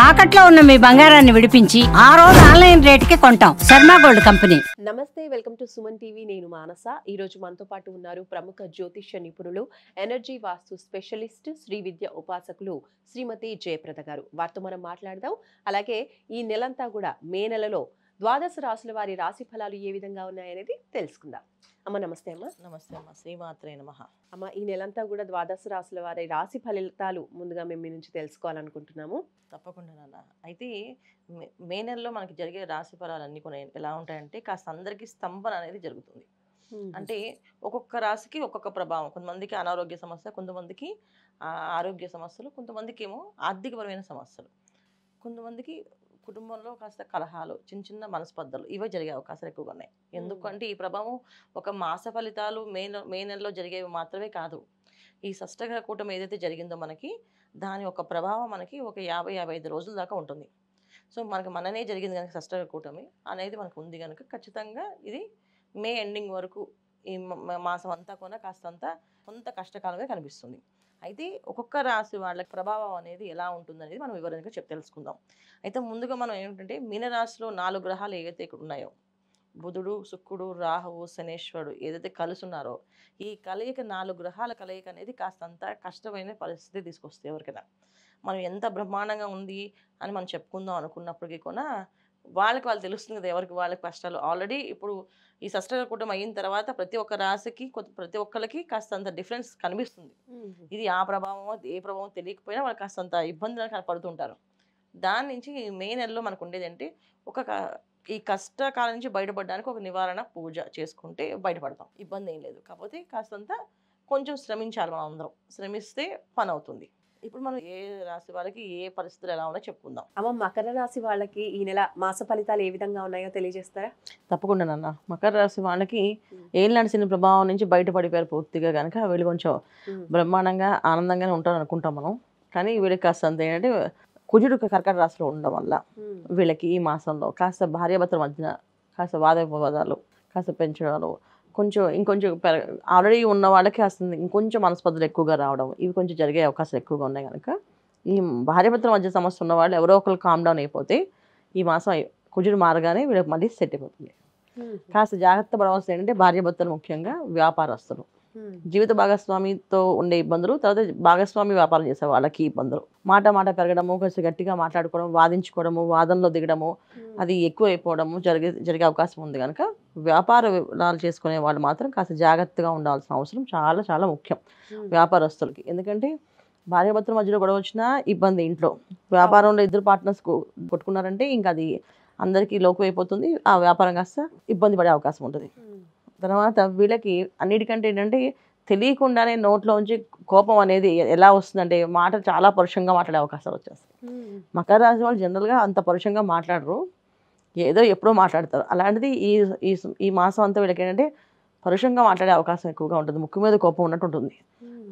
తాకట్లో ఉన్న మీ బంగారాన్ని విడిపించి ఆ రోజు ఆన్లైన్ రేటుకి కొంటాం. Sharma gold company. నమస్తే, వెల్కమ్ టు సుమన్ టీవీ. నేను మానస. ఈ రోజు మనతో పాటు ఉన్నారు ప్రముఖ జ్యోతిష్య నిపుణులు, ఎనర్జీ వాస్తు స్పెషలిస్ట్, శ్రీ విద్య ఉపాసకులు శ్రీమతి జయప్రద గారు. వారితో మనం మాట్లాడదాం. అలాగే ఈ నెలంతా కూడా మే నెలలో ద్వాదశ రాశుల వారి రాశి ఫలాలు ఏ విధంగా ఉన్నాయనేది తెలుసుకుందాం. అమ్మ నమస్తే. అమ్మ నమస్తే అమ్మ. శ్రీమాత్రే నమః. అమ్మ, ఈ నెలంతా కూడా ద్వాదశ రాశుల వారి రాశి ఫలితాలు ముందుగా మేము మీ నుంచి తెలుసుకోవాలనుకుంటున్నాము. తప్పకుండా నాన్న. అయితే మే నెలలో మనకి జరిగే రాశి ఫలాలన్నీ కూడా ఎలా ఉంటాయంటే కాస్త అందరికీ స్తంభన అనేది జరుగుతుంది. అంటే ఒక్కొక్క రాశికి ఒక్కొక్క ప్రభావం. కొంతమందికి అనారోగ్య సమస్య, కొంతమందికి ఆరోగ్య సమస్యలు, కొంతమందికి ఏమో ఆర్థికపరమైన సమస్యలు, కొంతమందికి కుటుంబంలో కాస్త కలహాలు, చిన్న చిన్న మనస్పర్ధలు ఇవే జరిగే అవకాశాలు ఎక్కువగా ఉన్నాయి. ఎందుకంటే ఈ ప్రభావం ఒక మాస ఫలితాలు మే నెలలో జరిగేవి మాత్రమే కాదు. ఈ షష్టగ్రహ కూటమి ఏదైతే జరిగిందో మనకి దాని ఒక ప్రభావం మనకి ఒక 50-55 రోజుల దాకా ఉంటుంది. సో మనకి మననే జరిగింది కనుక షష్టగ్రహ కూటమి అనేది మనకు ఉంది కనుక ఖచ్చితంగా ఇది మే ఎండింగ్ వరకు ఈ మాసం అంతా కూడా కాస్తంత కొంత కష్టకాలంగా కనిపిస్తుంది. అయితే ఒక్కొక్క రాశి వాళ్ళ ప్రభావం అనేది ఎలా ఉంటుందనేది మనం వివరంగా తెలుసుకుందాం. అయితే ముందుగా మనం ఏంటంటే మీనరాశిలో 4 గ్రహాలు ఏవైతే ఇక్కడ ఉన్నాయో, బుధుడు, శుక్రుడు, రాహువు, శనేశ్వరుడు ఏదైతే కలుసున్నారో ఈ కలయిక 4 గ్రహాల కలయిక అనేది కాస్తంత కష్టమైన పరిస్థితి తీసుకొస్తే ఎవరికైనా మనం ఎంత బ్రహ్మాండంగా ఉంది అని మనం చెప్పుకుందాం అనుకున్నప్పటికీ కూడా వాళ్ళకి వాళ్ళు తెలుస్తుంది కదా, ఎవరికి వాళ్ళకి కష్టాలు. ఆల్రెడీ ఇప్పుడు ఈ షష్టగ్రహ కూటమి అయిన తర్వాత ప్రతి ఒక్క రాశికి ప్రతి ఒక్కరికి కాస్తంత డిఫరెన్స్ కనిపిస్తుంది. ఇది ఆ ప్రభావం ఏ ప్రభావం తెలియకపోయినా వాళ్ళు కాస్తంత ఇబ్బందులు పడుతుంటారు. దాని నుంచి మే నెలలో మనకు ఉండేది అంటే ఈ కష్టకాలం నుంచి బయటపడడానికి ఒక నివారణ పూజ చేసుకుంటే బయటపడతాం. ఇబ్బంది ఏం లేదు. కాకపోతే కాస్తంత కొంచెం శ్రమించాలి. మనం అందరం శ్రమిస్తే పని అవుతుంది. ఇప్పుడు మనం ఏ రాశి వాళ్ళకి ఏ పరిస్థితులు ఎలా ఉన్నాయో చెప్పుకుందాం. అమ్మ, మకర రాశి వాళ్ళకి ఈ నెల మాస ఫలితాలు ఏ విధంగా ఉన్నాయో తెలియజేస్తారా? తప్పకుండా నాన్న. మకర రాశి వాళ్ళకి ఏళ్ళనాటి శని ప్రభావం నుంచి బయటపడిపోయారు పూర్తిగా కనుక వీళ్ళు కొంచెం బ్రహ్మాండంగా ఆనందంగానే ఉంటారు అనుకుంటాం మనం. కానీ వీళ్ళకి కాస్తంత ఏంటంటే కుజుడు కర్కాటక రాశిలో ఉండడం వల్ల వీళ్ళకి ఈ మాసంలో కాస్త భార్యాభర్తల మధ్యన కాస్త వాదోపవాదాలు, కాస్త పెంచడాలు, ఇంకొంచెం ఆల్రెడీ ఉన్న వాళ్ళకి కాస్త ఇంకొంచెం మనస్పర్ధలు ఎక్కువగా రావడం ఇవి కొంచెం జరిగే అవకాశాలు ఎక్కువగా ఉన్నాయి కనుక ఈ భార్యాభర్తల మధ్య సమస్య ఉన్న వాళ్ళు ఎవరో ఒకరు కామ్ డౌన్ అయిపోతే ఈ మాసం కుజుడు మారగానే వీళ్ళకి మళ్ళీ సెట్ అయిపోతుంది. కాస్త జాగ్రత్త పడవలసింది ఏంటంటే భార్యాభర్తలు ముఖ్యంగా వ్యాపారస్తులు, జీవిత భాగస్వామితో ఉండే ఇబ్బందులు, తర్వాత భాగస్వామి వ్యాపారం చేసే వాళ్ళకి ఇబ్బందులు, మాట పెరగడము, కొంచెం గట్టిగా మాట్లాడుకోవడం, వాదించుకోవడము, వాదనలో దిగడము అది ఎక్కువ అయిపోవడము జరిగే అవకాశం ఉంది కనుక వ్యాపారాలు చేసుకునే వాళ్ళు మాత్రం కాస్త జాగ్రత్తగా ఉండాల్సిన అవసరం చాలా చాలా ముఖ్యం వ్యాపారస్తులకి. ఎందుకంటే భార్యాభర్తల మధ్యలో గొడవ వచ్చినా ఇబ్బంది. ఇంట్లో వ్యాపారంలో ఇద్దరు పార్ట్నర్స్ కొట్టుకున్నారంటే ఇంకా అది అందరికీ లోకు అయిపోతుంది. ఆ వ్యాపారం కాస్త ఇబ్బంది పడే అవకాశం ఉంటుంది. తర్వాత వీళ్ళకి అన్నిటికంటే ఏంటంటే తెలియకుండానే నోట్లోంచి కోపం అనేది ఎలా వస్తుందంటే మాట చాలా పరుషంగా మాట్లాడే అవకాశాలు వచ్చేస్తాయి. మకర రాశి వాళ్ళు జనరల్గా అంత పరుషంగా మాట్లాడరు, ఏదో ఎప్పుడో మాట్లాడతారు. అలాంటిది ఈ మాసం అంతా వీళ్ళకి ఏంటంటే పరుషంగా మాట్లాడే అవకాశం ఎక్కువగా ఉంటుంది. ముక్కు మీద కోపం ఉన్నట్టు ఉంటుంది.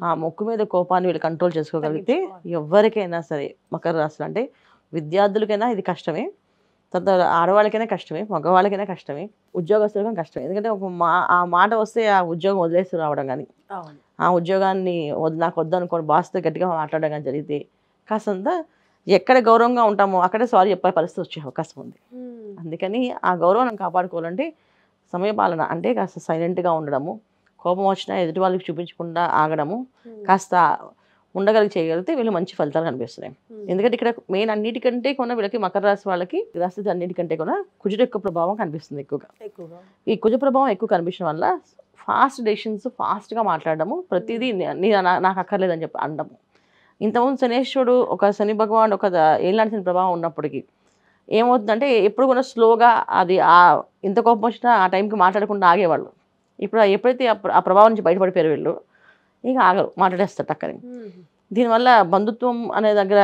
ఆ ముక్కు మీద కోపాన్ని వీళ్ళు కంట్రోల్ చేసుకోగలిగితే ఎవరికైనా సరే, మకర రాశులు అంటే విద్యార్థులకైనా ఇది కష్టమే, తర్వాత ఆడవాళ్ళకైనా కష్టమే, మగవాళ్ళకైనా కష్టమే, ఉద్యోగస్తులకైనా కష్టమే. ఎందుకంటే ఆ మాట వస్తే ఆ ఉద్యోగం వదిలేసి రావడం కానీ, ఆ ఉద్యోగాన్ని నాకు వద్దనుకోండి బాస్తో గట్టిగా మాట్లాడడం కానీ జరిగితే కాస్తంత ఎక్కడ గౌరవంగా ఉంటామో అక్కడే సారీ చెప్పే పరిస్థితి వచ్చే అవకాశం ఉంది. అందుకని ఆ గౌరవం కాపాడుకోవాలంటే సమయపాలన అంటే కాస్త సైలెంట్గా ఉండడము, కోపం వచ్చినా ఎదుటి వాళ్ళకి చూపించకుండా ఆగడము, కాస్త ఉండగలిగి చేయగలిగితే వీళ్ళు మంచి ఫలితాలు కనిపిస్తున్నాయి. ఎందుకంటే ఇక్కడ మెయిన్ అన్నిటికంటే కూడా వీళ్ళకి మకర రాశి వాళ్ళకి రాశి అన్నిటికంటే కూడా కుజుడు ఎక్కువ ప్రభావం కనిపిస్తుంది. ఎక్కువగా ఈ కుజ ప్రభావం ఎక్కువ కనిపించడం వల్ల ఫాస్ట్ డెసిషన్స్, ఫాస్ట్గా మాట్లాడడము, ప్రతిదీ నాకు అక్కర్లేదని చెప్పి అనడము. ఇంతకుముందు శనేశ్వరుడు శని భగవాన్ ఏళ్ళనాటి శని ప్రభావం ఉన్నప్పటికీ ఏమవుతుందంటే ఎప్పుడు కూడా స్లోగా అది ఇంత కోపం వచ్చినా ఆ టైంకి మాట్లాడకుండా ఆగేవాళ్ళు. ఇప్పుడు ఎప్పుడైతే ఆ ప్రభావం నుంచి బయటపడిపోయారు వీళ్ళు ఇక ఆగరు, మాట్లాడేస్తారు టక్కని. దీనివల్ల బంధుత్వం అనే దగ్గర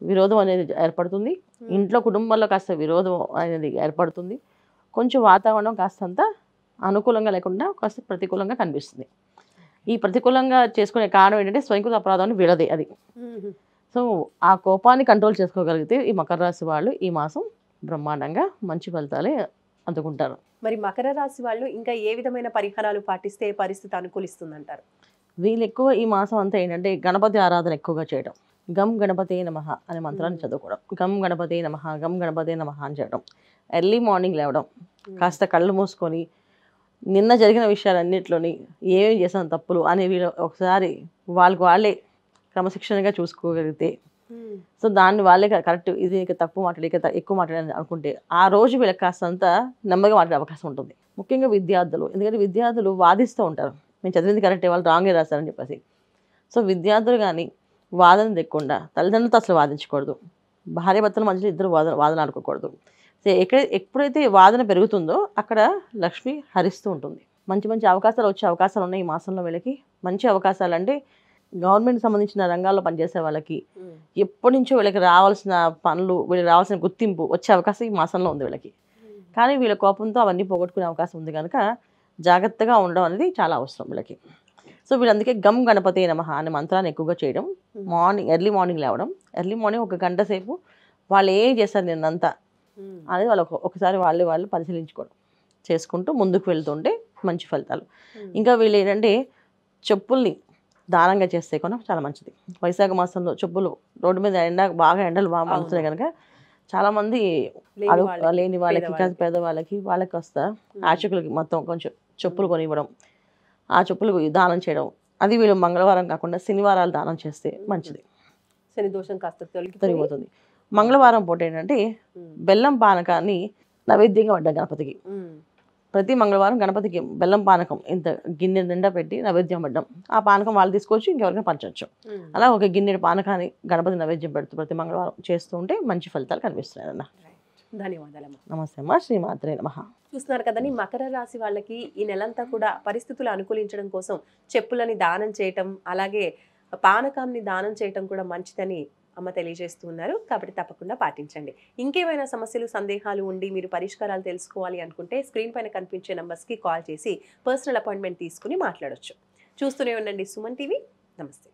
విరోధం అనేది ఏర్పడుతుంది. ఇంట్లో కుటుంబంలో కాస్త విరోధం అనేది ఏర్పడుతుంది. కొంచెం వాతావరణం కాస్తంత అనుకూలంగా లేకుండా కాస్త ప్రతికూలంగా కనిపిస్తుంది. ఈ ప్రతికూలంగా చేసుకునే కారణం ఏంటంటే స్వయంకృత అపరాధం వీళ్ళదే అది. సో ఆ కోపాన్ని కంట్రోల్ చేసుకోగలిగితే ఈ మకర రాశి వాళ్ళు ఈ మాసం బ్రహ్మాండంగా మంచి ఫలితాలే అందుకుంటారు. మరి మకర రాశి వాళ్ళు ఇంకా ఏ విధమైన పరిహారాలు పాటిస్తే పరిస్థితి అనుకూలిస్తుందంటారు? వీళ్ళు ఎక్కువ ఈ మాసం అంతా ఏంటంటే గణపతి ఆరాధన ఎక్కువగా చేయడం. గం గణపతే నమః అనే మంత్రాన్ని చదువుకోవడం. గం గణపతే నమః, గం గణపతే నమః అని చేయడం. ఎర్లీ మార్నింగ్ లేవడం, కాస్త కళ్ళు మూసుకొని నిన్న జరిగిన విషయాలన్నింటిలోని ఏమేమి చేసాం తప్పులు అనేవి ఒకసారి వాళ్ళే క్రమశిక్షణగా చూసుకోగలిగితే, సో దాన్ని వాళ్ళే కరెక్ట్, ఇది ఇక తప్పు మాట్లాడి ఇక ఎక్కువ మాట్లాడాలని అనుకుంటే ఆ రోజు వీళ్ళకి కాస్తంత నెమ్మదిగా మాట్లాడే అవకాశం ఉంటుంది. ముఖ్యంగా విద్యార్థులు, ఎందుకంటే విద్యార్థులు వాదిస్తూ ఉంటారు, మేము చదివింది కరెక్టే వాళ్ళు రాంగే రాస్తారని చెప్పేసి. సో విద్యార్థులు కానీ వాదన తెక్కకుండా, తల్లిదండ్రులతో అసలు వాదించకూడదు, భార్యాభర్తల మధ్యలో ఇద్దరు వాదన ఆడుకోకూడదు. సో ఎప్పుడైతే వాదన పెరుగుతుందో అక్కడ లక్ష్మి హరిస్తూ ఉంటుంది. మంచి మంచి అవకాశాలు వచ్చే అవకాశాలు ఉన్నాయి ఈ మాసంలో. వీళ్ళకి మంచి అవకాశాలు అంటే గవర్నమెంట్ సంబంధించిన రంగాల్లో పనిచేసే వాళ్ళకి ఎప్పటి నుంచో వీళ్ళకి రావాల్సిన పనులు, వీళ్ళకి రావాల్సిన గుర్తింపు వచ్చే అవకాశం ఈ మాసంలో ఉంది వీళ్ళకి. కానీ వీళ్ళ కోపంతో అవన్నీ పోగొట్టుకునే అవకాశం ఉంది కనుక జాగ్రత్తగా ఉండడం అనేది చాలా అవసరం వీళ్ళకి. సో వీళ్ళు అందుకే గం గణపతే నమః అనే మంత్రాన్ని ఎక్కువగా చేయడం, ఎర్లీ మార్నింగ్ లేవడం, ఎర్లీ మార్నింగ్ 1 గంట సేపు వాళ్ళు ఏం చేస్తారు నిన్నంతా అనేది వాళ్ళు ఒకసారి వాళ్ళు పరిశీలించుకోవడం చేసుకుంటూ ముందుకు వెళ్తుంటే మంచి ఫలితాలు. ఇంకా వీళ్ళు ఏంటంటే చెప్పుల్ని దానంగా చేస్తే కూడా చాలా మంచిది. వైశాఖ మాసంలో చెప్పులు రోడ్డు మీద బాగా ఎండలు మంచుతాయి కనుక చాలామంది లేని వాళ్ళకి, పేదవాళ్ళకి, వాళ్ళకి వస్తా ఆచకులకి మొత్తం కొంచెం చెప్పులు కొనివ్వడం, ఆ చెప్పులు దానం చేయడం. అది వీళ్ళు మంగళవారం కాకుండా శనివారాలు దానం చేస్తే మంచిది, శని దోషం కాస్త తొలగిపోతుంది. మంగళవారం పూట ఏంటంటే బెల్లం పానకాన్ని నైవేద్యంగా పడ్డాం గణపతికి. ప్రతి మంగళవారం గణపతికి బెల్లం పానకం ఇంత గిన్నె నిండా పెట్టి నైవేద్యం పడ్డాం. ఆ పానకం వాళ్ళు తీసుకోవచ్చు, ఇంకెవరికైనా పంచవచ్చు. అలా ఒక గిన్నె పానకాన్ని గణపతి నైవేద్యం పెడుతూ ప్రతి మంగళవారం చేస్తూ ఉంటే మంచి ఫలితాలు కనిపిస్తున్నాయి అన్న. ధన్యవాదాలమ్మా. నమస్తే అమ్మా. శ్రీమాత్రే నమః. చూస్తున్నారు కదండి, మకర రాశి వాళ్ళకి ఈ నెలంతా కూడా పరిస్థితులు అనుకూలించడం కోసం చెప్పులని దానం చేయటం, అలాగే పానకాన్ని దానం చేయటం కూడా మంచిదని అమ్మ తెలియజేస్తూ ఉన్నారు. కాబట్టి తప్పకుండా పాటించండి. ఇంకేమైనా సమస్యలు, సందేహాలు ఉండి మీరు పరిష్కారాలు తెలుసుకోవాలి అనుకుంటే స్క్రీన్ పైన కనిపించే నంబర్స్కి కాల్ చేసి పర్సనల్ అపాయింట్మెంట్ తీసుకుని మాట్లాడొచ్చు. చూస్తూనే ఉండండి సుమన్ టీవీ. నమస్తే.